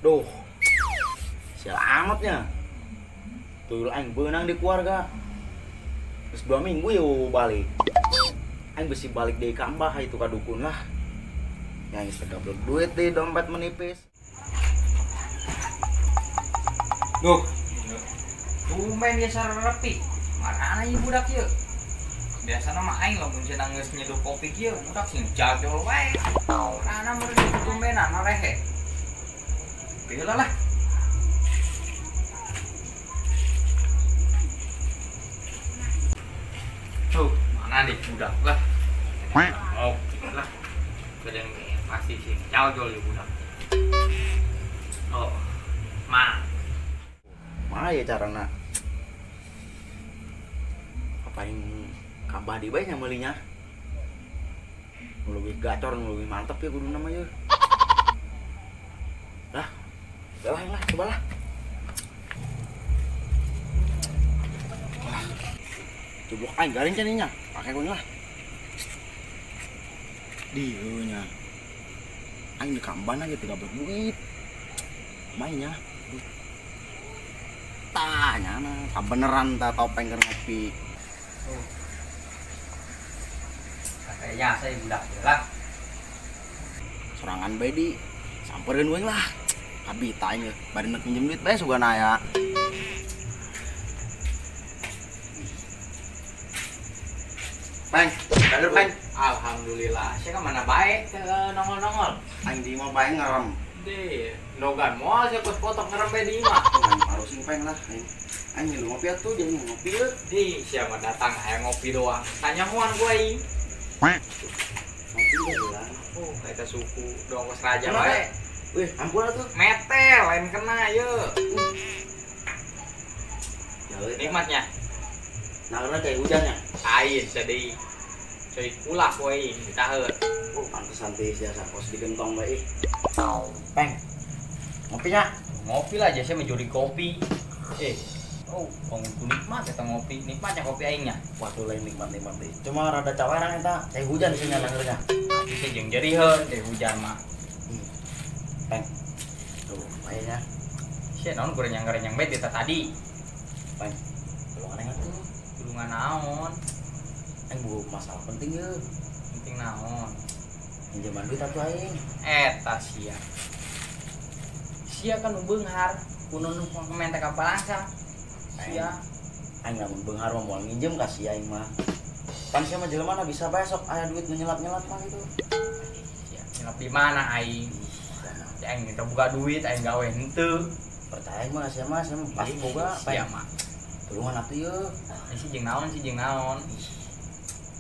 Duh, sial amatnya. Tuh aing beunang di keluarga. Terus 2 minggu yuk balik. Aing besi balik deui ka Mbah itu ka dukun lah. Yang segablek duit di dompet menipis. Duh, tumben dia sarerepi. Marana ieu budak ieu. Biasana mah aing lamun cenah geus nyeduh kopi kieu, budak sing jajol wae. Marana meureun tumbenan rehe. Pilah lah. Tuh, mana nih budak lah. Oh, lah. Kadang pasti sih jajol ya budak. Oh, Mah ya carana. Apain kabah di bae nya meulihnya. Nu leuwih gacor, nu leuwih mantep ya kudu nama ye. Lah. Lah, cobalah. Coba aing garing cenah nya. Pake kuning lah. Dieu nya. Aing di kamban aja 13 duit. Mainnya. Tanya nah, beneran tak topeng keur ngopi. Katanya saya budak lah. Sorangan bae di sampereun we lah. Kabita aing bari nek minjem duit bae sugana aya. Peng, kader peng. Alhamdulillah, saya kan mana baik ke nongol-nongol. Aing di mah bae ngarem. Deh, logan moal saya pas potong ngerem di mah. Harus sing peng lah aing. Aing ngilu ngopi atuh jadi ngopi ye. Di siapa datang aya ngopi doang. Tanya muan gua aing. Ngopi deh lah. Oh, eta suku dong kos raja Kenapa? bae. Wih, ampun atuh. Metel lain kena ye. Nikmatnya. Nah, kayak hujannya. Air sedih. Coy ulah poe ditaheun. Oh, pantesan teh sia sakos digentong bae. Peng. Ngopinya. Ngopi lah aja saya mencuri kopi. Oh, penguntu nikmat eta ngopi. Nikmatnya kopi aingnya. Waduh lain nikmat-nikmat deh. Cuma rada cawarang eta, teh hujan sih nyanangnya. Bisa jeung jeriheun teh hujan mah. Peng. Tuh, kayaknya. Sia naon gorenyang-gorenyang bae eta tadi. Peng. Tolong aneh atuh. Tulungan naon? Aing boga masalah penting ye. Penting naon? Pinjaman duit atuh aing. Eta sia. Sia kan nu beunghar, kuno nu komen teh ka balangsa. Sia. Aing lamun beunghar mah moal nginjem ka si aing mah. Pan sia mah jelema na bisa bae sok aya duit nu nyelap-nyelap mah gitu. Sia, nyelap di mana aing? Aing minta buka duit, aing gawe henteu. Percaya mah sia mah pasti boga. Sia mah. Tulungan atuh ye. Si jeung naon?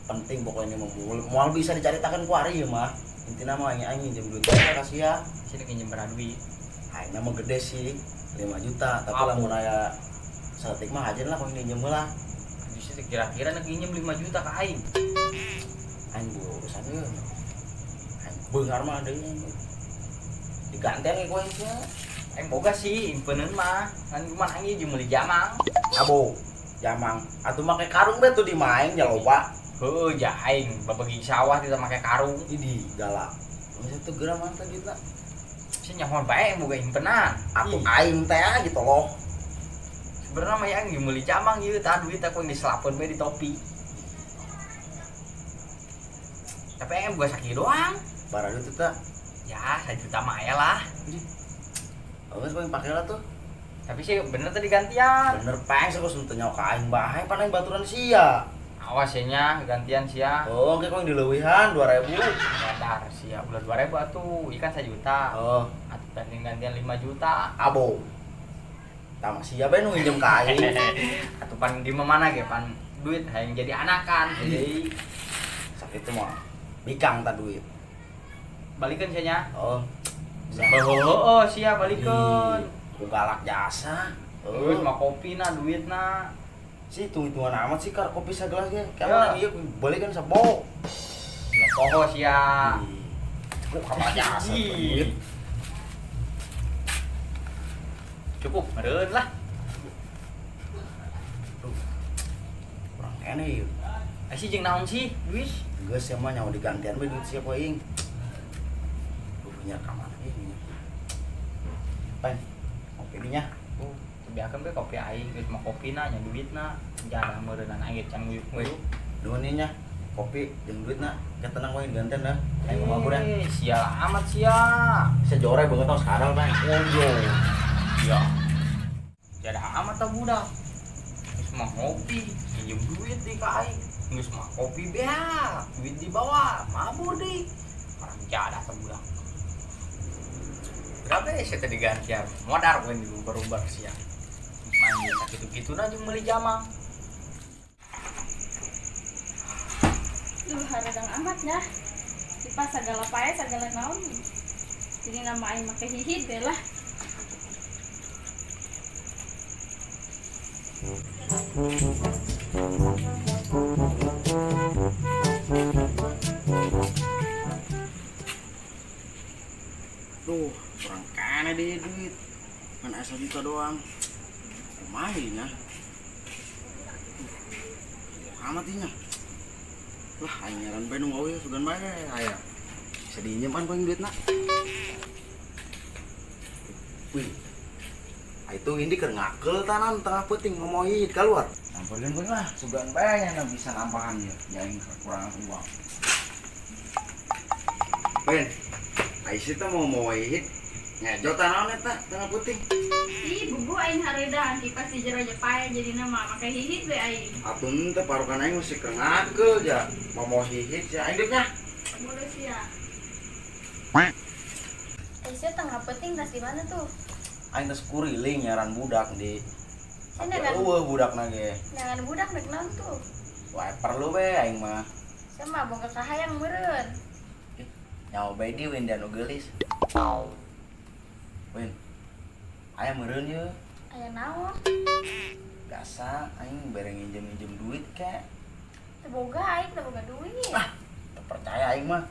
Penting pokoknya mah moal bisa dicaritakeun ku ari ye mah. Intina mah aing nginjem duit bae ka sia. Sia nginjem berapa duit? Aing mah gede sih 5 juta, tapi Apa? lamun aya saeutik mah hajeun lah kong nginjem lah. Justru kira-kira nek nginjem 5 juta ka aing. Aing urusan ye. Aing beunghar mah deui. Digantian ge ku aing sia. Aing boga sih, impeuneun mah. Kan cuman aing jeung meuli jamang. Abo, jamang. Atuh make karung bae tuh di maeng ya loba. Heuh, ja aing babagi sawah tidak make karung. Idi galak. Masa tuh geura mantap juga. Sia nyahoan bae boga impenan. Atuh aing teh gitu loh. Sebenarnya mah aing jeung meuli jamang ieu tah duit aku yang diselapkeun bae di topi. Tapi aing boga sakieu doang. Barang itu teh. Ya, 1 juta mah aya lah. Awas paling pake lah tuh. Tapi sih bener tadi gantian. Bener peng sekos nu teu nyawa ka aing bae pan aing baturan sia. Awas nya gantian sia. Oh, engke kong dileuwihan 2000. Bandar sia bulan 2000 atuh, ikan 1 juta. Oh, Atuh gantian 5 juta. abo. Tama sia bae nu nginjem ka aing. Atuh pan di mana ge pan duit hayang jadi anakan. Jadi Sakit mah. Bikang ta duit. balikeun sia nya. Oh. Oh, sia balikeun. Ku galak jasa. Terus mah kopina duitna. Si hitung-hitungan amat sih kar kopi sagelas ge. Ya. Kamu ieu beli kan sabok. Poho sia. Ku kapal jasa duit. Cukup, meureun lah. Kurang kene ieu. Si jeung naon sih, duit? Geus sia mah nyawa digantian bae duit sia poing. Duhnya ka mana ieu? Peng, kopi nya. Biarkan be kopi aing geus mah kopi na nya duitna jarang meureunana aing can nguyuk nguyuk Dunia kopi jeung duitna kita tenang wae ganten dah. Aing mau mabur ya. Sia amat sia. Sejore banget tau sekarang Peng. Ojo. Ya. Jadi amat tah budak. Geus mah ngopi, pinjem duit di ka aing. Geus mah kopi beak, duit dibawa, mabur deui. Orang jadah tah budak. Berapa sih tadi gantian? Modar gue di berubah sia. Main biasa gitu-gitu aja meuli jamang. Duh, haradang amat ya. Dipas segala pae segala naon. Jadi nama aing make hihit deh lah. Duh, kurang kene deh duit. Kan 1 juta doang. Lumayan ya. Amat inya. Lah, aing nyaran bae nu gawe sugan bae aya. Bisa diinjeman paling duitna. Wih. Itu ini keur ngakel tanan tengah peuting momohit keluar. Sampeurkeun beung lah, sugan bae nya bisa nampahan ya. Aing kekurangan uang. Ben, Aisyah tuh mau hit ngejot naon eta tengah putih. Ih, bubu aing hareudang kipas di jero je pae jadi nama make hihit we aing. Atun teh parukan aing masih keur ngakel ja. Mau hit ya aing dipnya. Boleh sia. Aisyah tengah penting tas di mana tuh? Aing teh kuriling nyaran budak di. Ini kan Budakna ge. jangan budak nek naon tuh. Wah, perlu we aing mah. Saya mah boga kahayang meureun. Nyawa bae di wen danu geulis. Wen. Aya meureun ye. Aya naon? Biasa aing bere nginjem duit ke. Teu boga aing teu boga duit. Ah, teu percaya aing mah.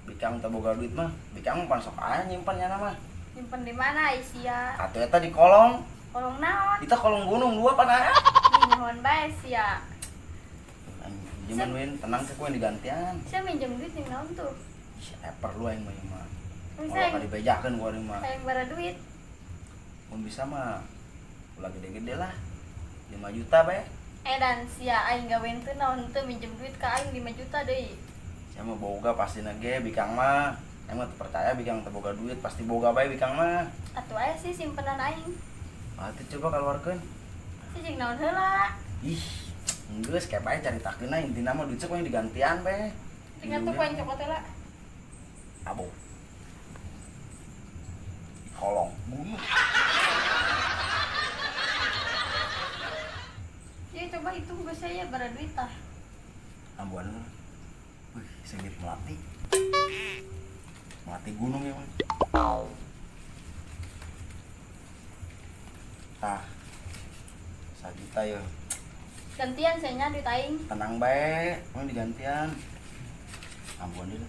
Bikang teu boga duit mah. Bikang mah pan sok aya nyimpen nya mah. Nyimpen di mana Aisyah? Atuh eta di kolong. Kolong naon? Kita kolong gunung dua pan aya. Ih, nuhun bae sia. Jaman wen tenang ke kowe digantian. Saya minjem duit yang naon tuh? Saya perlu aing mah ieu mah. Bisa Kalau ka dibejakeun gua mah. aing bara duit. Mun bisa mah ulah gede-gede lah. 5 juta bae. Dan sia aing gawean teu naon teu minjem duit ka aing 5 juta deui. Saya mah boga pasti ge bikang mah. Aing mah teu percaya bikang teu boga duit pasti boga bae bikang mah. Atuh aya sih simpenan aing. Atuh coba kaluarkeun. Si jeung naon heula? Ih, geus kayak bae caritakeunna intina mah duit sok digantian bae. Tinggal tuh poin cokot heula. Abo. Kolong gunung. Ya coba hitung gue saya bara duit tah. Ambuan. Wih, segit melati. Melati gunung ya, Mas. Tah. 1 juta ya. Gantian saya nya duit aing. Tenang bae, mau digantian. Ambuan dulu.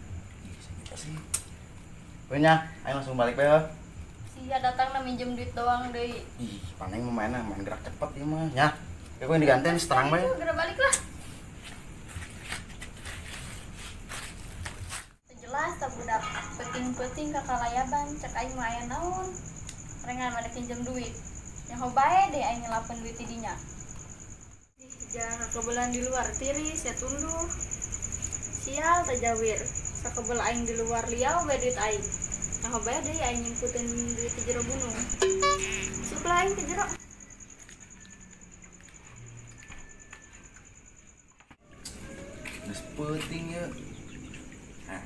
Ih, segitu sih. Punya, ayo langsung balik bae. Sia datang na minjem duit doang deui. Ih, paneng mah main gerak cepet ieu mah. Nya. Ya kowe digantian tenang bae. Geura balik lah. Jelas tak budak penting-penting kakalayaban cek aing mah aya naon. Rengan ada pinjem duit. Yang bae deh aing ngelapen duit di dinya. Jangan kebelan di luar tiris ya tunduh. Sial tajawir. Sakebel aing di luar liau bae duit aing. Yang bae deh aing nyimputin duit di jero gunung. Suplah aing ke jero. Geus penting ya.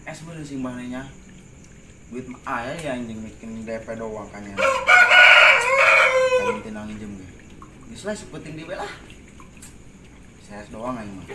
Es bener sih manehnya. Duit mah aya ya anjing bikin DP doang kan ya. Kayak tenang nginjem ge. Geus lah sepenting di bae lah. Saya doang aing mah.